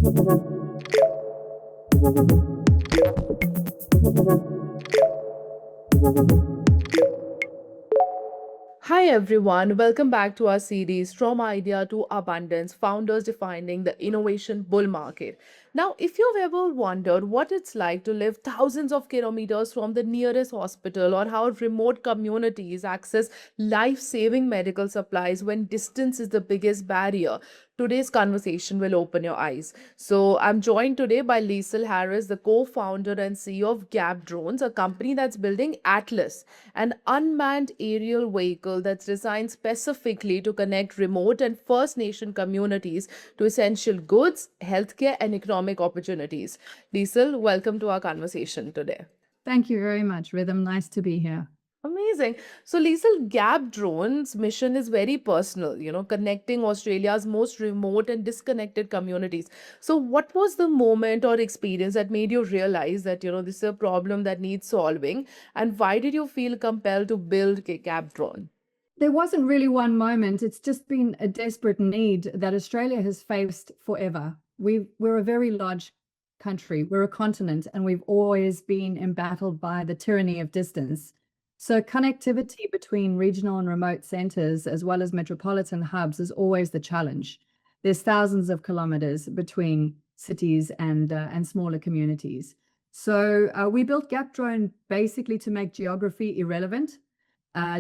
Hi everyone, welcome back to our series From Idea to Abundance Founders Defining the Innovation Bull Market. Now, if you've ever wondered what it's like to live thousands of kilometers from the nearest hospital or how remote communities access life saving medical supplies when distance is the biggest barrier, today's conversation will open your eyes. So, I'm joined today by Liesl Haris, the co founder and CEO of Gap Drones, a company that's building Atlas, an unmanned aerial vehicle that's designed specifically to connect remote and First Nation communities to essential goods, healthcare, and economic opportunities. Liesl, welcome to our conversation today. Thank you very much, Rhythm. Nice to be here. Amazing. So, Liesl, Gap Drone's mission is very personal, connecting Australia's most remote and disconnected communities. So, what was the moment or experience that made you realize that, this is a problem that needs solving? And why did you feel compelled to build Gap Drone? There wasn't really one moment. It's just been a desperate need that Australia has faced forever. We're a very large country, we're a continent, and we've always been embattled by the tyranny of distance. So, connectivity between regional and remote centers, as well as metropolitan hubs, is always the challenge. There's thousands of kilometers between cities and smaller communities. So, we built Gap Drone basically to make geography irrelevant.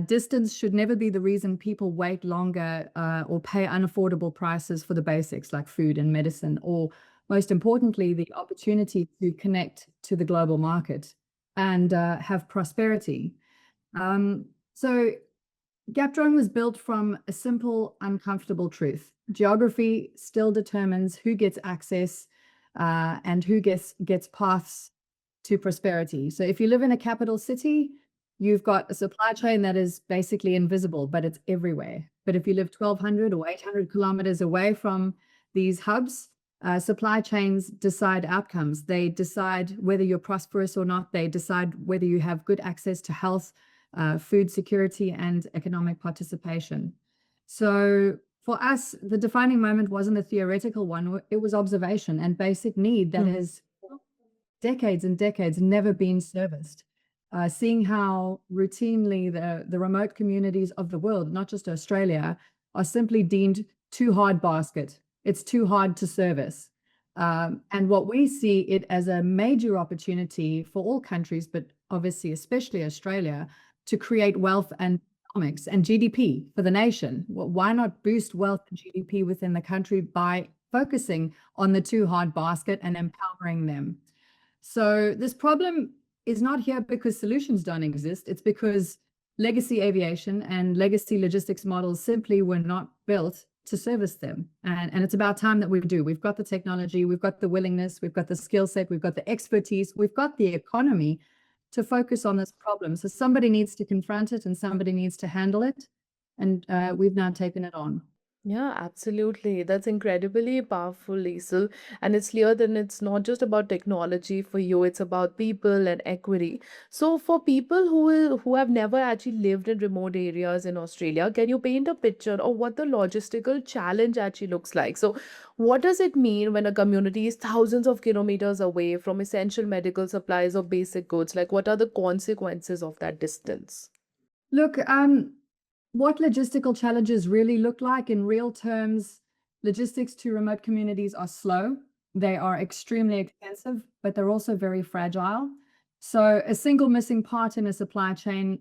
Distance should never be the reason people wait longer or pay unaffordable prices for the basics like food and medicine, or most importantly, the opportunity to connect to the global market and have prosperity. So Gapdrone was built from a simple, uncomfortable truth. Geography still determines who gets access and who gets paths to prosperity. So if you live in a capital city, you've got a supply chain that is basically invisible, but it's everywhere. But if you live 1,200 or 800 kilometers away from these hubs, supply chains decide outcomes. They decide whether you're prosperous or not. They decide whether you have good access to health, food security, and economic participation. So for us, the defining moment wasn't a theoretical one. It was observation and basic need that has decades and decades never been serviced. Seeing how routinely the remote communities of the world, not just Australia, are simply deemed too hard basket. It's too hard to service. And what we see it as a major opportunity for all countries, but obviously especially Australia, to create wealth and economics and GDP for the nation. Well, why not boost wealth and GDP within the country by focusing on the too hard basket and empowering them? So this problem is not here because solutions don't exist. It's because legacy aviation and legacy logistics models simply were not built to service them. And it's about time that we do. We've got the technology, we've got the willingness, we've got the skill set, we've got the expertise, we've got the economy to focus on this problem. So somebody needs to confront it and somebody needs to handle it. And we've now taken it on. Yeah, absolutely. That's incredibly powerful, Liesl. And it's clear that it's not just about technology for you, it's about people and equity. So for people who have never actually lived in remote areas in Australia, can you paint a picture of what the logistical challenge actually looks like? So what does it mean when a community is thousands of kilometers away from essential medical supplies or basic goods? Like what are the consequences of that distance? Look, what logistical challenges really look like in real terms, logistics to remote communities are slow. They are extremely expensive, but they're also very fragile. So a single missing part in a supply chain,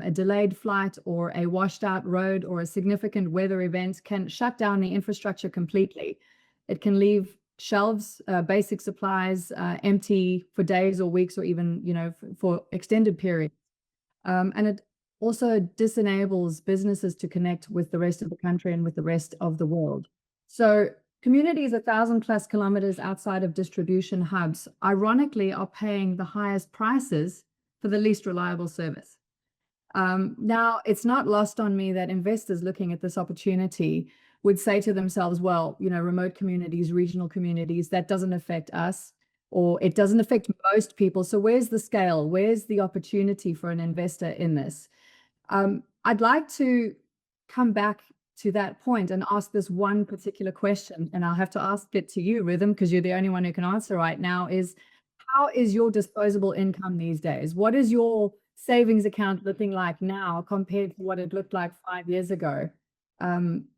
a delayed flight or a washed out road or a significant weather event can shut down the infrastructure completely. It can leave shelves, basic supplies empty for days or weeks or even, for extended periods. And it also disenables businesses to connect with the rest of the country and with the rest of the world. So communities 1,000+ kilometers outside of distribution hubs, ironically, are paying the highest prices for the least reliable service. Now, it's not lost on me that investors looking at this opportunity would say to themselves, well, remote communities, regional communities, that doesn't affect us, or it doesn't affect most people. So where's the scale? Where's the opportunity for an investor in this? I'd like to come back to that point and ask this one particular question, and I'll have to ask it to you, Rhythm, because you're the only one who can answer right now, is how is your disposable income these days? What is your savings account looking like now compared to what it looked like 5 years ago?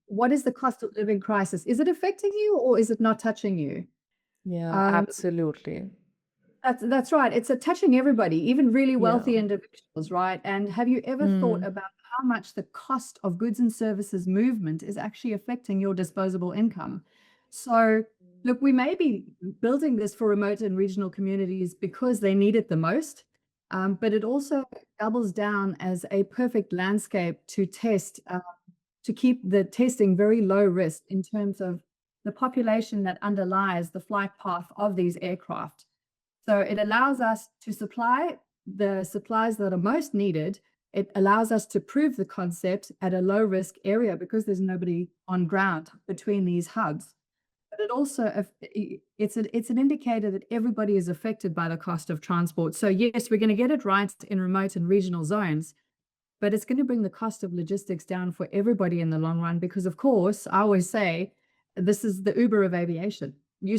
What is the cost of living crisis? Is it affecting you or is it not touching you? Yeah, Um, absolutely. that's right. It's touching everybody, even really Yeah. wealthy individuals, right? And have you ever thought Hmm. about how much the cost of goods and services movement is actually affecting your disposable income? So, look, we may be building this for remote and regional communities because they need it the most, but it also doubles down as a perfect landscape to test, to keep the testing very low risk in terms of the population that underlies the flight path of these aircraft. So it allows us to supply the supplies that are most needed. It allows us to prove the concept at a low risk area because there's nobody on ground between these hubs. But it also it's an indicator that everybody is affected by the cost of transport. So yes, we're going to get it right in remote and regional zones, but it's going to bring the cost of logistics down for everybody in the long run because, of course, I always say this is the Uber of aviation. You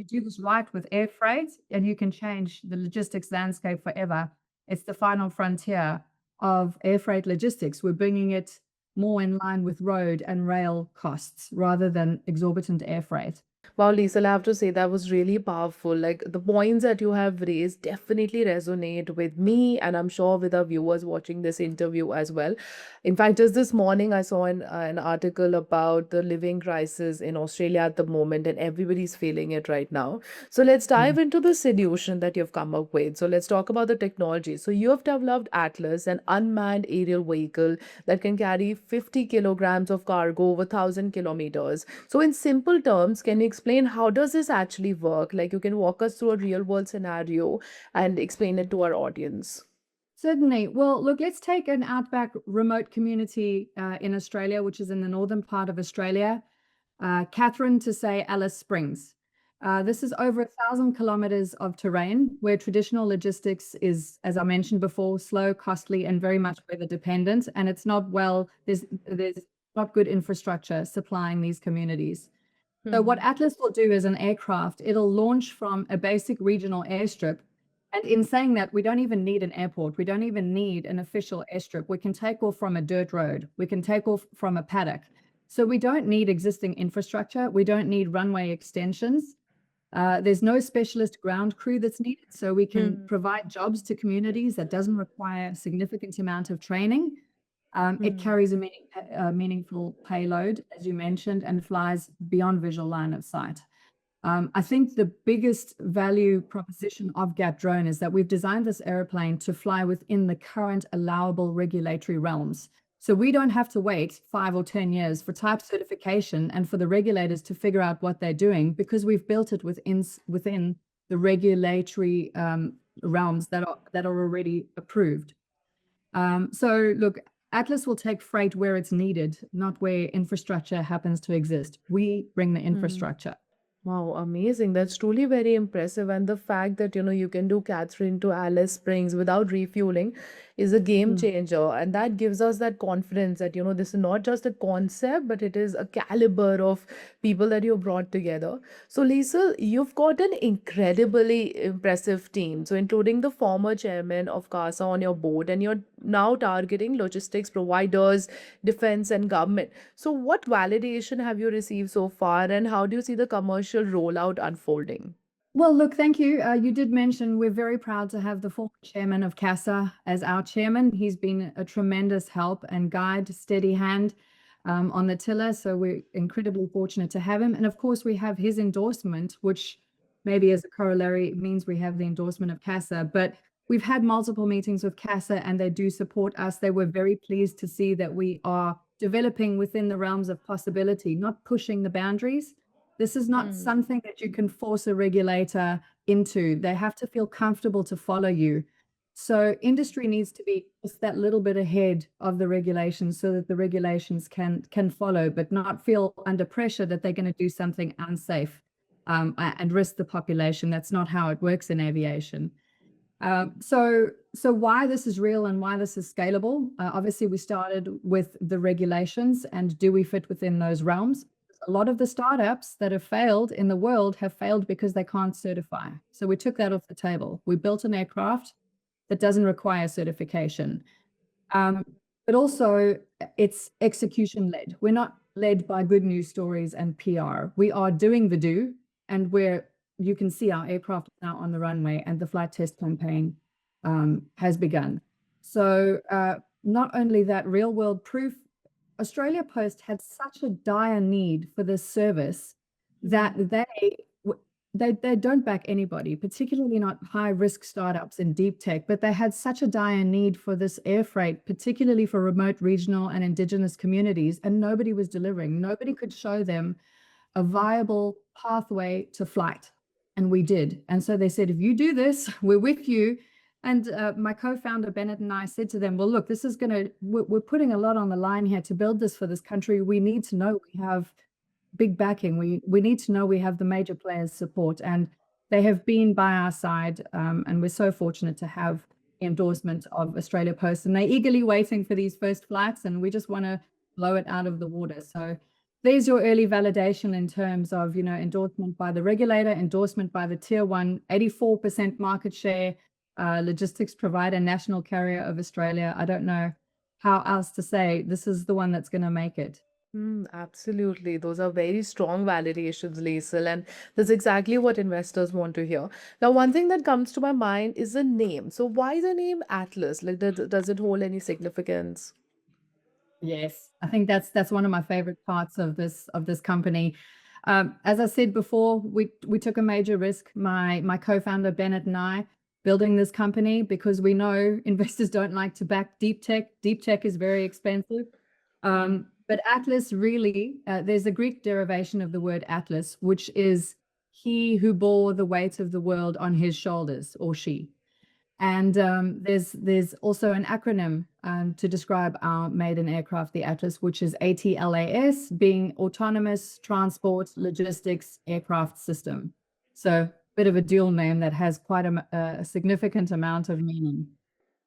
do this right with air freight, and you can change the logistics landscape forever. It's the final frontier of air freight logistics. We're bringing it more in line with road and rail costs rather than exorbitant air freight. Wow, Liesl, I have to say that was really powerful. Like the points that you have raised definitely resonate with me, and I'm sure with our viewers watching this interview as well. In fact, just this morning, I saw an article about the living crisis in Australia at the moment, and everybody's feeling it right now. So let's dive into the solution that you've come up with. So let's talk about the technology. So you have developed Atlas, an unmanned aerial vehicle that can carry 50 kilograms of cargo over 1,000 kilometers. So in simple terms, can you explain how does this actually work? Like you can walk us through a real world scenario and explain it to our audience. Certainly. Well, look, let's take an outback remote community in Australia, which is in the northern part of Australia. Catherine to say Alice Springs. This is over 1,000 kilometers of terrain where traditional logistics is, as I mentioned before, slow, costly, and very much weather dependent. And it's not there's not good infrastructure supplying these communities. So what Hmm. Atlas will do as an aircraft, it'll launch from a basic regional airstrip. And in saying that, we don't even need an airport. We don't even need an official airstrip. We can take off from a dirt road. We can take off from a paddock. So we don't need existing infrastructure. We don't need runway extensions. There's no specialist ground crew that's needed. So we can Hmm. provide jobs to communities that doesn't require a significant amount of training. It Hmm. carries a meaningful payload, as you mentioned, and flies beyond visual line of sight. I think the biggest value proposition of Gap Drone is that we've designed this airplane to fly within the current allowable regulatory realms. So we don't have to wait 5 or 10 years for type certification and for the regulators to figure out what they're doing because we've built it within the regulatory realms that are already approved. So look, Atlas will take freight where it's needed, not where infrastructure happens to exist. We bring the Hmm. infrastructure. Wow, amazing. That's truly very impressive. And the fact that, you can do Catherine to Alice Springs without refueling is a game Mm. changer. And that gives us that confidence that, this is not just a concept, but it is a caliber of people that you brought together. So, Liesl, you've got an incredibly impressive team. So, including the former chairman of CASA on your board, and you're now targeting logistics providers, defense, and government. So, what validation have you received so far, and how do you see the commercial rollout unfolding? Well, look, thank you. You did mention we're very proud to have the former chairman of CASA as our chairman. He's been a tremendous help and guide, steady hand on the tiller. So we're incredibly fortunate to have him. And of course, we have his endorsement, which maybe as a corollary means we have the endorsement of CASA. But we've had multiple meetings with CASA and they do support us. They were very pleased to see that we are developing within the realms of possibility, not pushing the boundaries. This is not Hmm. something that you can force a regulator into. They have to feel comfortable to follow you. So industry needs to be just that little bit ahead of the regulations so that the regulations can follow, but not feel under pressure that they're going to do something unsafe and risk the population. That's not how it works in aviation. So why this is real and why this is scalable? Obviously, we started with the regulations, and do we fit within those realms? A lot of the startups that have failed in the world have failed because they can't certify. So we took that off the table. We built an aircraft that doesn't require certification. Um, but also, it's execution led. We're not led by good news stories and PR. We are doing the do, and you can see our aircraft is now on the runway, and the flight test campaign has begun. So not only that, real world proof. Australia Post had such a dire need for this service that they don't back anybody, particularly not high risk startups in deep tech, but they had such a dire need for this air freight, particularly for remote, regional, and indigenous communities, and nobody was delivering. Nobody could show them a viable pathway to flight, and we did. And so they said, if you do this, we're with you. And my co-founder Bennett and I said to them, well, look, this is we're putting a lot on the line here to build this for this country. We need to know we have big backing. We need to know we have the major players' support, and they have been by our side. And we're so fortunate to have the endorsement of Australia Post, and they're eagerly waiting for these first flights, and we just want to blow it out of the water. So there's your early validation in terms of, endorsement by the regulator, endorsement by the tier one, 84% market share, logistics provider, national carrier of Australia. I don't know how else to say. This is the one that's going to make it. Absolutely. Those are very strong validations, Liesl, and that's exactly what investors want to hear. Now, one thing that comes to my mind is the name. So, why the name Atlas? Like, does it hold any significance? Yes, I think that's one of my favorite parts of this company. As I said before, we took a major risk. My co-founder Bennett and I building this company because we know investors don't like to back deep tech. Deep tech is very expensive. But Atlas really, there's a Greek derivation of the word Atlas, which is he who bore the weight of the world on his shoulders, or she. And there's also an acronym to describe our maiden aircraft, the Atlas, which is ATLAS, being Autonomous Transport Logistics Aircraft System. So, bit of a dual name that has quite a significant amount of meaning.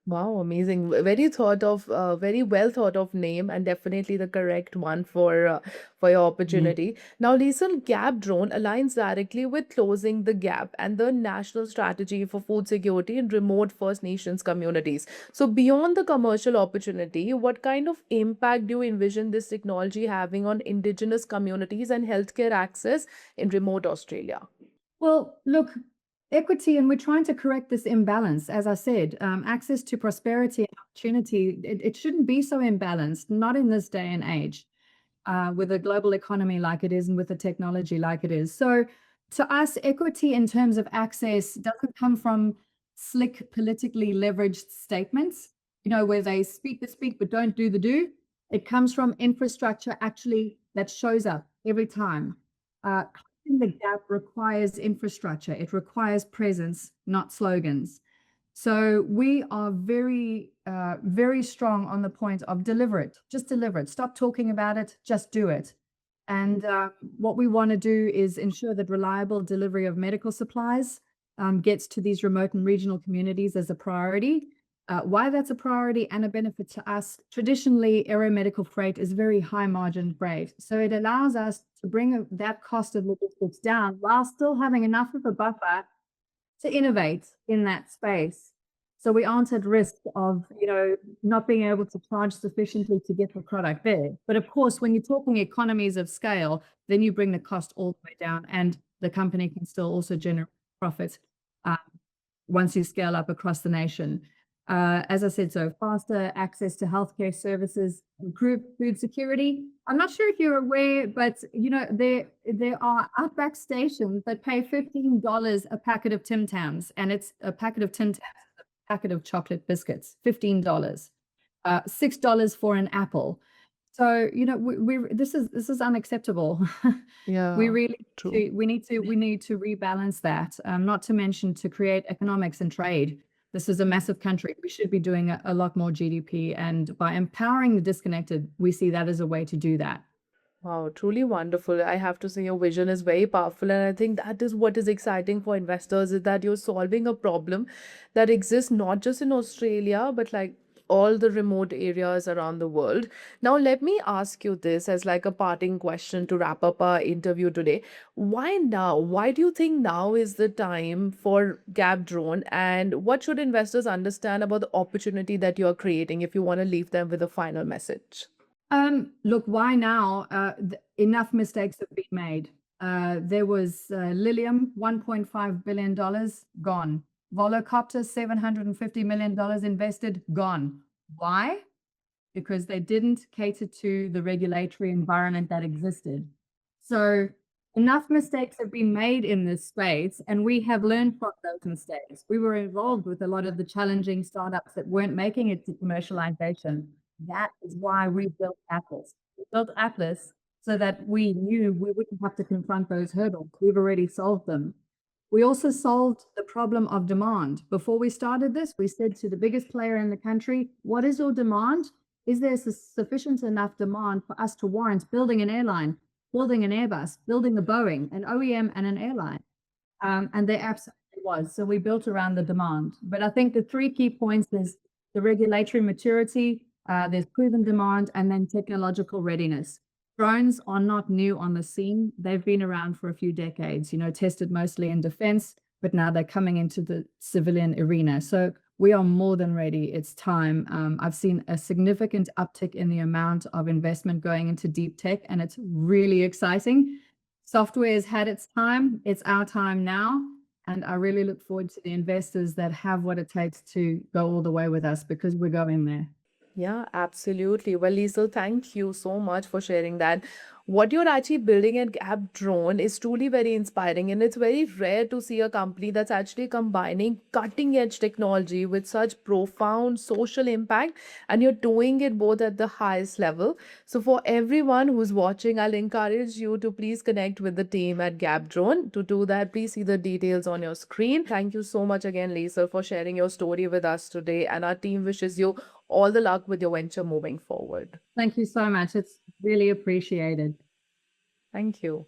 Wow, amazing. Very well thought of name, and definitely the correct one for your Yeah. opportunity. Now, Liesl, Gap Drone aligns directly with Closing the Gap and the national strategy for food security in remote First Nations communities. So, beyond the commercial opportunity, what kind of impact do you envision this technology having on Indigenous communities and healthcare access in remote Australia? Well, look, equity, and we're trying to correct this imbalance. As I said, access to prosperity and opportunity, it shouldn't be so imbalanced, not in this day and age, with a global economy like it is and with the technology like it is. So, to us, equity in terms of access doesn't come from slick, politically leveraged statements, where they speak the speak but don't do the do. It comes from infrastructure actually that shows up every time. Closing the gap requires infrastructure. It requires presence, not slogans. So we are very strong on the point of deliver it. Just deliver it. Stop talking about it. Just do it. And what we want to do is ensure that reliable delivery of medical supplies gets to these remote and regional communities as a priority. Why that's a priority and a benefit to us, traditionally, aeromedical freight is very high margin freight. So it allows us to bring that cost of logistics down while still having enough of a buffer to innovate in that space. So we aren't at risk of, not being able to charge sufficiently to get the product there. But of course, when you're talking economies of scale, then you bring the cost all the way down, and the company can still also generate profit uh, once you scale up across the nation. As I said, so faster access to healthcare services, improved food security. I'm not sure if you're aware, but there are Outback stations that pay $15 a packet of Tim Tams, and it's a packet of Tim Tams, a packet of chocolate biscuits, $15, $6 for an apple. So this is unacceptable. We Yeah, really true. we need to rebalance that. Not to mention to create economics and trade. This is a massive country. We should be doing a lot more GDP, and by empowering the disconnected, we see that as a way to do that. Wow, truly wonderful. I have to say your vision is very powerful, and I think that is what is exciting for investors is that you're solving a problem that exists not just in Australia, but like all the remote areas around the world. Now, let me ask you this as like a parting question to wrap up our interview today. Why now? Why do you think now is the time for Gap Drone, and what should investors understand about the opportunity that you are creating if you want to leave them with a final message? Look, why now? Enough mistakes have been made. There was Lilium, $1.5 billion gone. Volocopter, $750 million invested, gone. Why? Because they didn't cater to the regulatory environment that existed. So enough mistakes have been made in this space, and we have learned from those mistakes. We were involved with a lot of the challenging startups that weren't making it to commercialization. That is why we built Atlas. We built Atlas so that we knew we wouldn't have to confront those hurdles. We've already solved them. We also solved the problem of demand. Before we started this, we said to the biggest player in the country, what is your demand? Is there sufficient enough demand for us to warrant building an airline, building an Airbus, building a Boeing, an OEM, and an airline? And there absolutely was. So we built around the demand. But I think the three key points is the regulatory maturity, there's proven demand, and then technological readiness. Drones are not new on the scene. They've been around for a few decades, tested mostly in defense, but now they're coming into the civilian arena. So we are more than ready. It's time. I've seen a significant uptick in the amount of investment going into deep tech, and it's really exciting. Software has had its time. It's our time now. And I really look forward to the investors that have what it takes to go all the way with us because we're going there. Yeah, absolutely. Well, Liesl, thank you so much for sharing that. What you're actually building at Gap Drone is truly very inspiring, and it's very rare to see a company that's actually combining cutting edge technology with such profound social impact, and you're doing it both at the highest level. So, for everyone who's watching, I'll encourage you to please connect with the team at Gap Drone. To do that, please see the details on your screen. Thank you so much again, Liesl, for sharing your story with us today, and our team wishes you all the luck with your venture moving forward. Thank you so much. It's really appreciated. Thank you.